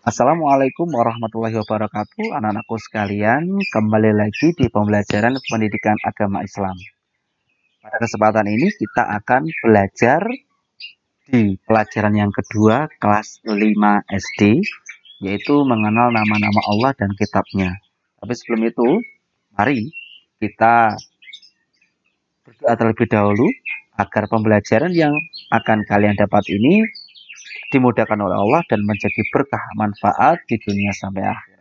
Assalamualaikum warahmatullahi wabarakatuh, anak-anakku sekalian. Kembali lagi di pembelajaran pendidikan agama Islam. Pada kesempatan ini kita akan belajar di pelajaran yang kedua kelas 5 SD, yaitu mengenal nama-nama Allah dan kitabnya. Tapi sebelum itu, mari kita berdoa terlebih dahulu agar pembelajaran yang akan kalian dapat ini dimudahkan oleh Allah dan menjadi berkah manfaat di dunia sampai akhir.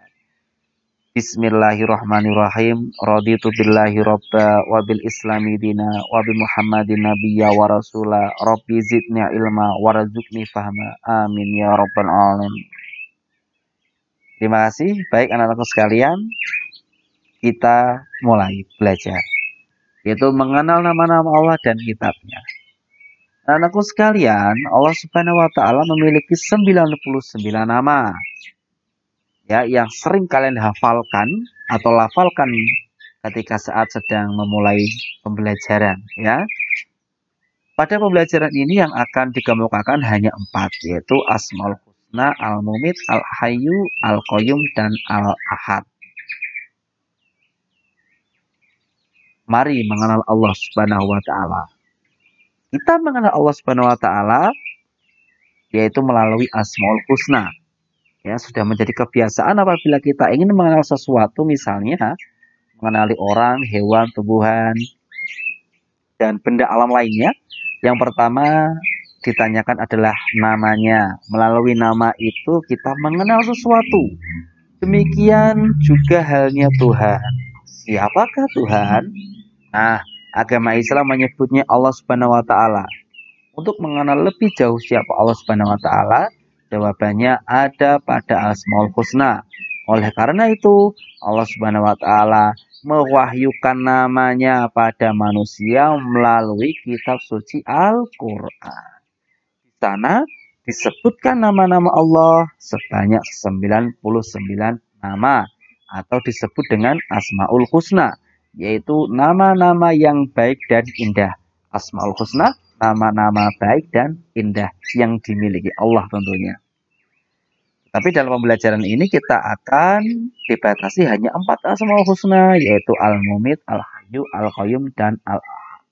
Bismillahirrahmanirrahim. Raditu billahi robba wa bil islami dina wa bi Muhammadin nabiyya wa rasula. Rabbi zidni ilma warzuqni fahma. Amin ya rabbal alamin. Terima kasih. Baik anak-anakku sekalian, kita mulai belajar, yaitu mengenal nama-nama Allah dan kitabnya. Anak-anakku sekalian, Allah Subhanahu wa taala memiliki 99 nama. Ya, yang sering kalian hafalkan atau lafalkan ketika saat sedang memulai pembelajaran, ya. Pada pembelajaran ini yang akan dikemukakan hanya 4, yaitu Asmaul Husna, Al-Mumit, Al-Hayyu, Al-Qayyum, dan Al-Ahad. Mari mengenal Allah Subhanahu wa taala. Kita mengenal Allah Subhanahu wa taala yaitu melalui Asmaul Husna. Ya, sudah menjadi kebiasaan apabila kita ingin mengenal sesuatu, misalnya mengenali orang, hewan, tumbuhan, dan benda alam lainnya. Yang pertama ditanyakan adalah namanya. Melalui nama itu kita mengenal sesuatu. Demikian juga halnya Tuhan. Siapakah Tuhan? Nah, agama Islam menyebutnya Allah Subhanahu wa taala. Untuk mengenal lebih jauh siapa Allah Subhanahu wa taala, jawabannya ada pada Asmaul Husna. Oleh karena itu, Allah Subhanahu wa taala mewahyukan namanya pada manusia melalui kitab suci Al-Qur'an. Di sana disebutkan nama-nama Allah sebanyak 99 nama atau disebut dengan Asmaul Husna, yaitu nama-nama yang baik dan indah. Asmaul Husna, nama-nama baik dan indah yang dimiliki Allah tentunya. Tapi dalam pembelajaran ini kita akan dibatasi hanya 4 Asmaul Husna, yaitu Al-Mumit, Al-Hayyu, Al-Qayyum, dan Al-Ahad.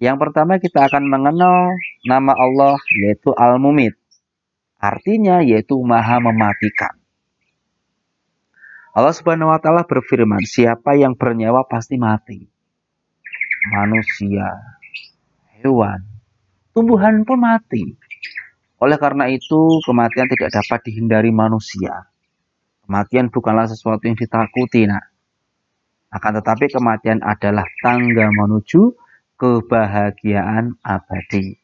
Yang pertama kita akan mengenal nama Allah yaitu Al-Mumit. Artinya yaitu Maha Mematikan. Allah Subhanahu wa taala berfirman, siapa yang bernyawa pasti mati. Manusia, hewan, tumbuhan pun mati. Oleh karena itu, kematian tidak dapat dihindari manusia. Kematian bukanlah sesuatu yang ditakuti, nak. Akan tetapi kematian adalah tangga menuju kebahagiaan abadi.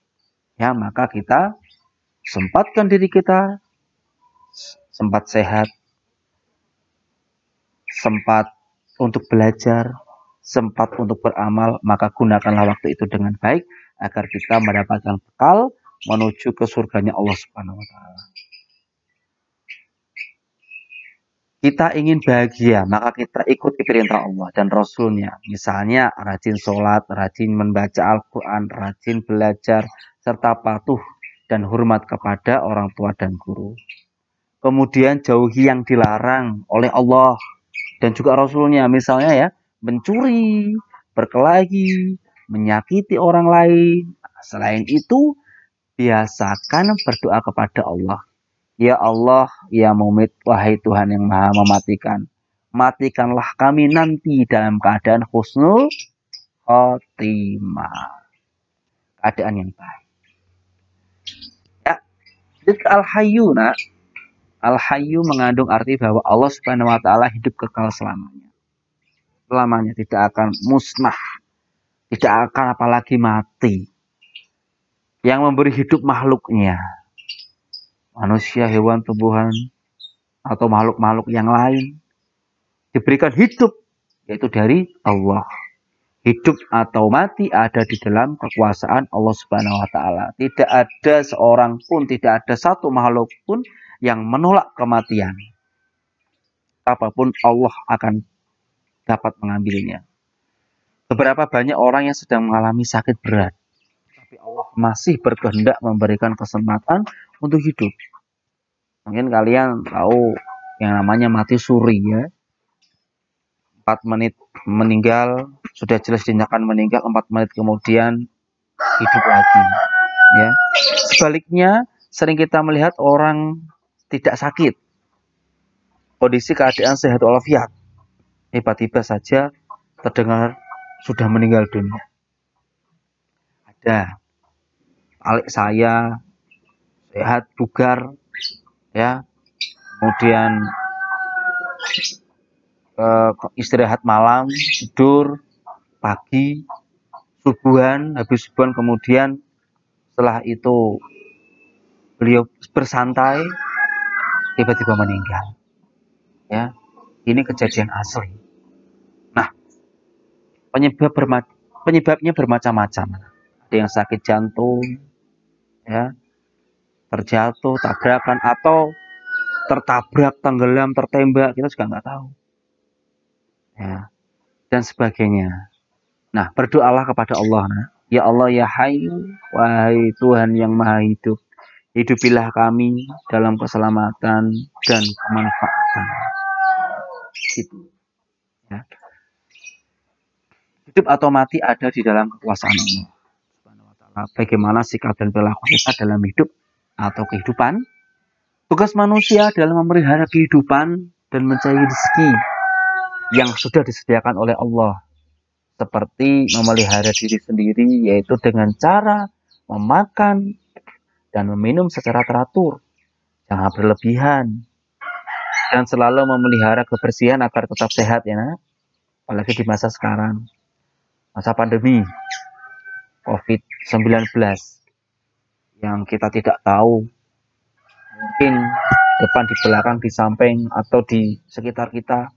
Ya, maka kita sempatkan diri kita, sempat sehat, sempat untuk belajar, sempat untuk beramal, maka gunakanlah waktu itu dengan baik agar kita mendapatkan bekal menuju ke surganya Allah Subhanahu wa taala. Kita ingin bahagia, maka kita ikuti perintah Allah dan Rasulnya. Misalnya rajin sholat, rajin membaca Al-Quran, rajin belajar, serta patuh dan hormat kepada orang tua dan guru. Kemudian jauhi yang dilarang oleh Allah dan juga Rasulnya. Misalnya ya, mencuri, berkelahi, menyakiti orang lain. Selain itu, biasakan berdoa kepada Allah. Ya Allah, ya Mumit, wahai Tuhan yang Maha Mematikan, matikanlah kami nanti dalam keadaan husnul khotimah, keadaan yang baik. Ya, Al-Hayyu, nak. Al-Hayyu mengandung arti bahwa Allah Subhanahu wa taala hidup kekal selamanya. Selamanya tidak akan musnah, tidak akan apalagi mati. Yang memberi hidup makhluknya, manusia, hewan, tumbuhan, atau makhluk-makhluk yang lain, diberikan hidup, yaitu dari Allah. Hidup atau mati ada di dalam kekuasaan Allah Subhanahu wa taala. Tidak ada seorang pun, tidak ada satu makhluk pun yang menolak kematian. Apapun Allah akan dapat mengambilnya. Beberapa banyak orang yang sedang mengalami sakit berat, tapi Allah masih berkehendak memberikan kesempatan untuk hidup. Mungkin kalian tahu yang namanya mati suri ya. 4 menit meninggal, sudah jelas dinyatakan meninggal, 4 menit kemudian hidup lagi. Ya. Sebaliknya, sering kita melihat orang tidak sakit, kondisi keadaan sehat walafiat, tiba-tiba saja terdengar sudah meninggal dunia. Ada alik saya sehat bugar, ya, kemudian istirahat malam, tidur pagi, subuhan, habis subuhan kemudian setelah itu beliau bersantai, tiba-tiba meninggal. Ya, ini kejadian asli. Nah, penyebabnya bermacam-macam. Ada yang sakit jantung, ya, terjatuh, tabrakan, atau tertabrak, tenggelam, tertembak, kita juga nggak tahu. Ya, dan sebagainya. Nah, berdoalah kepada Allah. Nah. Ya Allah, ya Hayyu, wahai Tuhan yang Maha Hidup, hidupilah kami dalam keselamatan dan kemanfaatan. Gitu. Ya. Hidup atau mati ada di dalam kekuasaan Allah. Bagaimana sikap dan perilaku kita dalam hidup atau kehidupan? Tugas manusia adalah memelihara kehidupan dan mencari rezeki yang sudah disediakan oleh Allah. Seperti memelihara diri sendiri, yaitu dengan cara memakan dan meminum secara teratur, jangan berlebihan, dan selalu memelihara kebersihan agar tetap sehat ya, nah. Apalagi di masa sekarang, masa pandemi COVID-19 yang kita tidak tahu, mungkin depan, di belakang, di samping, atau di sekitar kita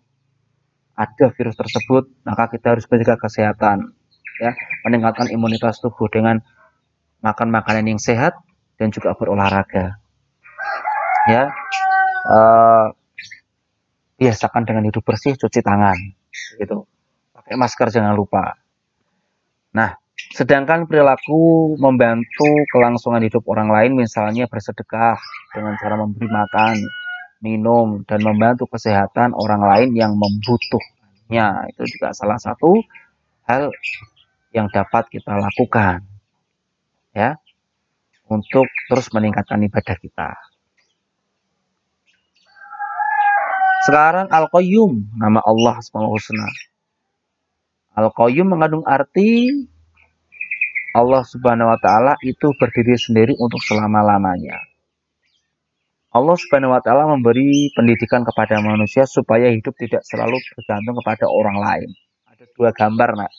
ada virus tersebut, maka kita harus menjaga kesehatan, ya, meningkatkan imunitas tubuh dengan makan makanan yang sehat dan juga berolahraga, ya, biasakan dengan hidup bersih, cuci tangan, gitu, pakai masker jangan lupa. Nah, sedangkan perilaku membantu kelangsungan hidup orang lain, misalnya bersedekah dengan cara memberi makan, minum, dan membantu kesehatan orang lain yang membutuhkannya, itu juga salah satu hal yang dapat kita lakukan, ya, untuk terus meningkatkan ibadah kita. Sekarang Al-Qayyum, nama Allah Subhanahu wa Ta'ala. Al-Qayyum mengandung arti Allah Subhanahu wa Ta'ala itu berdiri sendiri untuk selama-lamanya. Allah Subhanahu wa Ta'ala memberi pendidikan kepada manusia supaya hidup tidak selalu bergantung kepada orang lain. Ada 2 gambar, nak.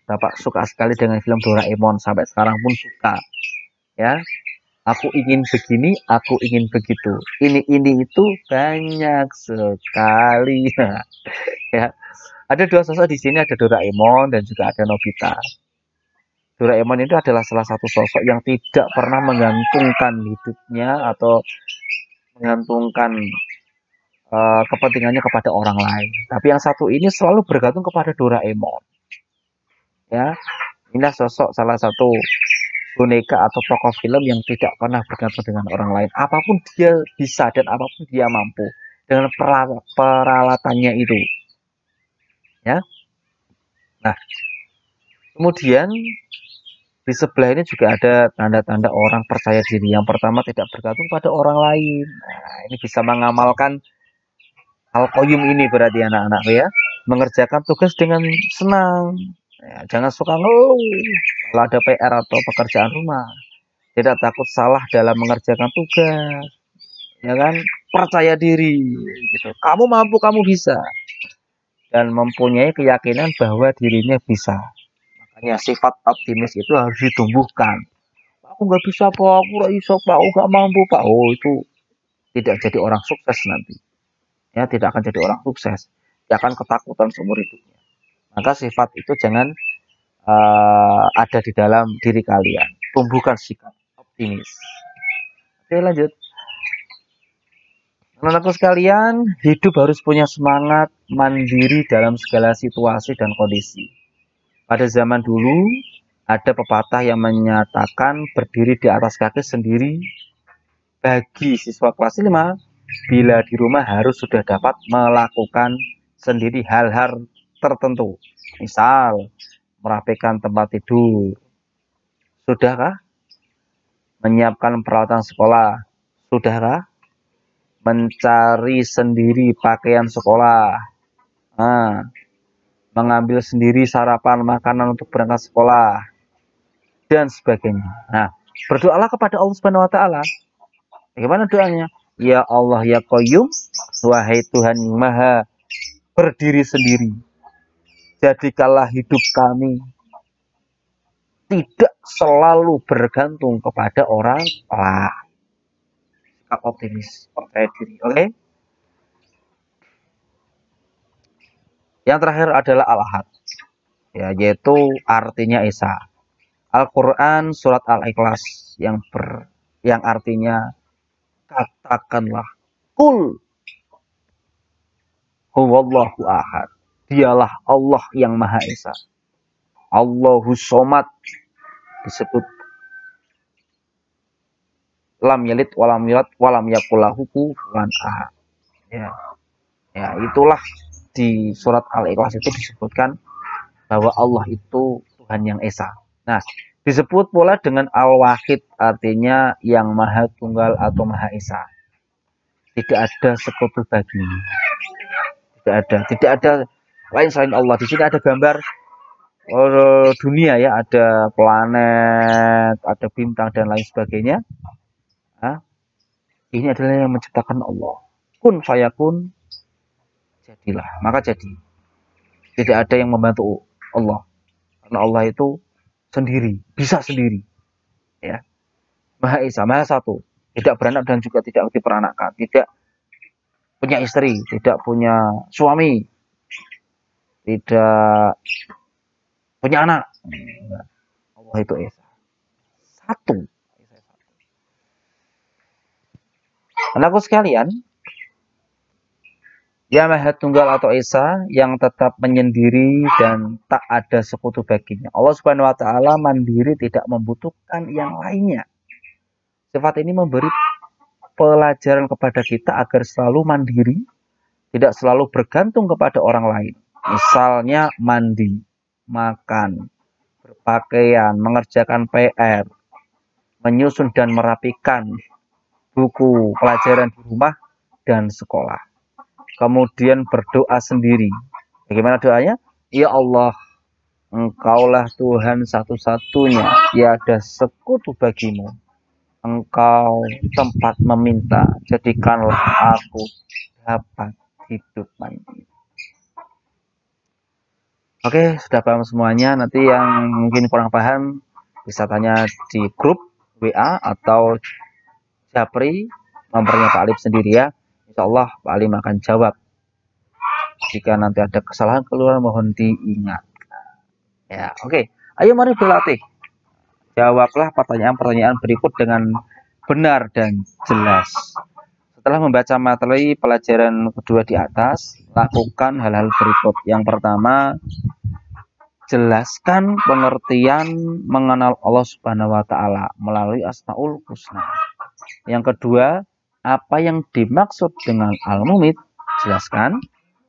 Bapak suka sekali dengan film Doraemon, sampai sekarang pun suka. Ya, aku ingin begini, aku ingin begitu. Ini itu banyak sekali. Ya, ada 2 sosok di sini, ada Doraemon dan juga ada Nobita. Doraemon itu adalah salah satu sosok yang tidak pernah menggantungkan hidupnya atau menggantungkan kepentingannya kepada orang lain. Tapi yang satu ini selalu bergantung kepada Doraemon. Ya, inilah sosok salah satu boneka atau tokoh film yang tidak pernah bergantung dengan orang lain. Apapun dia bisa dan apapun dia mampu dengan peralatannya itu. Ya. Nah, kemudian di sebelah ini juga ada tanda-tanda orang percaya diri. Yang pertama, tidak bergantung pada orang lain. Nah, ini bisa mengamalkan Al-Qayyum ini berarti anak-anak ya. Mengerjakan tugas dengan senang. Ya, jangan suka ngeluh kalau ada PR atau pekerjaan rumah. Tidak takut salah dalam mengerjakan tugas. Ya kan? Percaya diri gitu. Kamu mampu, kamu bisa. Dan mempunyai keyakinan bahwa dirinya bisa. Makanya sifat optimis itu harus ditumbuhkan. Aku nggak bisa pak, aku nggak bisa pak, aku nggak mampu pak. Oh, itu tidak jadi orang sukses nanti. Ya, tidak akan jadi orang sukses. Dia akan ketakutan seumur hidupnya. Maka sifat itu jangan ada di dalam diri kalian. Tumbuhkan sikap optimis. Oke, lanjut. Teman-teman sekalian, hidup harus punya semangat mandiri dalam segala situasi dan kondisi. Pada zaman dulu, ada pepatah yang menyatakan berdiri di atas kaki sendiri bagi siswa kelas 5 bila di rumah harus sudah dapat melakukan sendiri hal-hal tertentu. Misal, merapikan tempat tidur. Sudahkah? Menyiapkan peralatan sekolah. Sudahkah? Mencari sendiri pakaian sekolah. Mengambil sendiri sarapan makanan untuk berangkat sekolah. Dan sebagainya. Nah, berdoalah kepada Allah Subhanahu wa taala. Bagaimana doanya? Ya Allah ya Qayyum, wahai Tuhan yang Maha berdiri sendiri. Jadikanlah hidup kami tidak selalu bergantung kepada orang lain. Sikap optimis, percaya diri. Oke? Yang terakhir adalah Al-Ahad. Ya, yaitu artinya Esa. Al-Quran surat Al-Ikhlas yang artinya katakanlah kul huwallahu ahad. Dialah Allah yang Maha Esa. Allahus Somad disebut lam yalid walam yulad walam yakul lahu kufuwan ahad. Ya, itulah di surat Al-Ikhlas itu disebutkan bahwa Allah itu Tuhan yang Esa. Nah, disebut pula dengan Al-Wahid, artinya yang Maha Tunggal atau Maha Esa. Tidak ada sekutu baginya. Tidak ada lain selain Allah. Di sini ada gambar dunia ya, ada planet, ada bintang dan lain sebagainya. Ini adalah yang menciptakan Allah. Kun fayakun, jadilah, maka jadi. Tidak ada yang membantu Allah. Karena Allah itu sendiri, bisa sendiri. Ya. Maha Esa, Maha Satu. Tidak beranak dan juga tidak diperanakan. Tidak punya istri, tidak punya suami. Tidak punya anak. Allah itu Esa. Satu. Anakku sekalian, Ya Maha Tunggal atau Esa yang tetap menyendiri dan tak ada sekutu baginya. Allah Subhanahu wa taala mandiri, tidak membutuhkan yang lainnya. Sifat ini memberi pelajaran kepada kita agar selalu mandiri, tidak selalu bergantung kepada orang lain. Misalnya mandi, makan, berpakaian, mengerjakan PR, menyusun dan merapikan buku pelajaran di rumah dan sekolah. Kemudian berdoa sendiri. Bagaimana doanya? Ya Allah, Engkaulah Tuhan satu-satunya, tiada sekutu bagimu. Engkau tempat meminta, jadikanlah aku dapat hidup mandiri. Oke, sudah paham semuanya. Nanti yang mungkin kurang paham bisa tanya di grup WA atau Japri, nomornya Pak Alif sendiri ya. Insya Allah Pak Alim akan jawab. Jika nanti ada kesalahan keluar mohon diingat. Ya, oke. Ayo mari berlatih. Jawablah pertanyaan-pertanyaan berikut dengan benar dan jelas. Setelah membaca materi pelajaran kedua di atas, lakukan hal-hal berikut. Yang pertama, jelaskan pengertian mengenal Allah Subhanahu wa taala melalui Asmaul Husna. Yang kedua, apa yang dimaksud dengan Al-Mumit, jelaskan.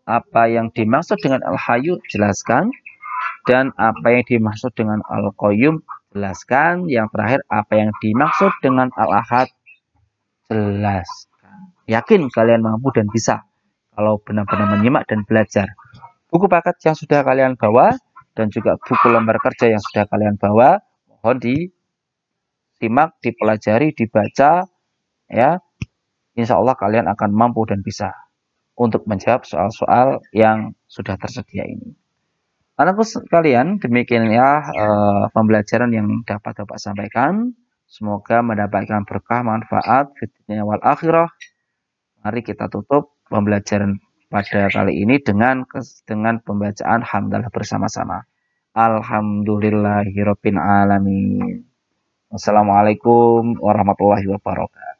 Apa yang dimaksud dengan Al-Hayyu, jelaskan. Dan apa yang dimaksud dengan Al-Qayyum, jelaskan. Yang terakhir, apa yang dimaksud dengan Al-Ahad, jelaskan. Yakin kalian mampu dan bisa kalau benar-benar menyimak dan belajar. Buku paket yang sudah kalian bawa dan juga buku lembar kerja yang sudah kalian bawa, mohon disimak, dipelajari, dibaca, ya. Insya Allah kalian akan mampu dan bisa untuk menjawab soal-soal yang sudah tersedia ini. Anakku sekalian, demikian ya pembelajaran yang dapat Bapak sampaikan. Semoga mendapatkan berkah, manfaat, fitnah wal akhirah. Mari kita tutup pembelajaran pada kali ini dengan pembacaan hamdalah bersama-sama. Alhamdulillahirabbil alamin. Wassalamualaikum warahmatullahi wabarakatuh.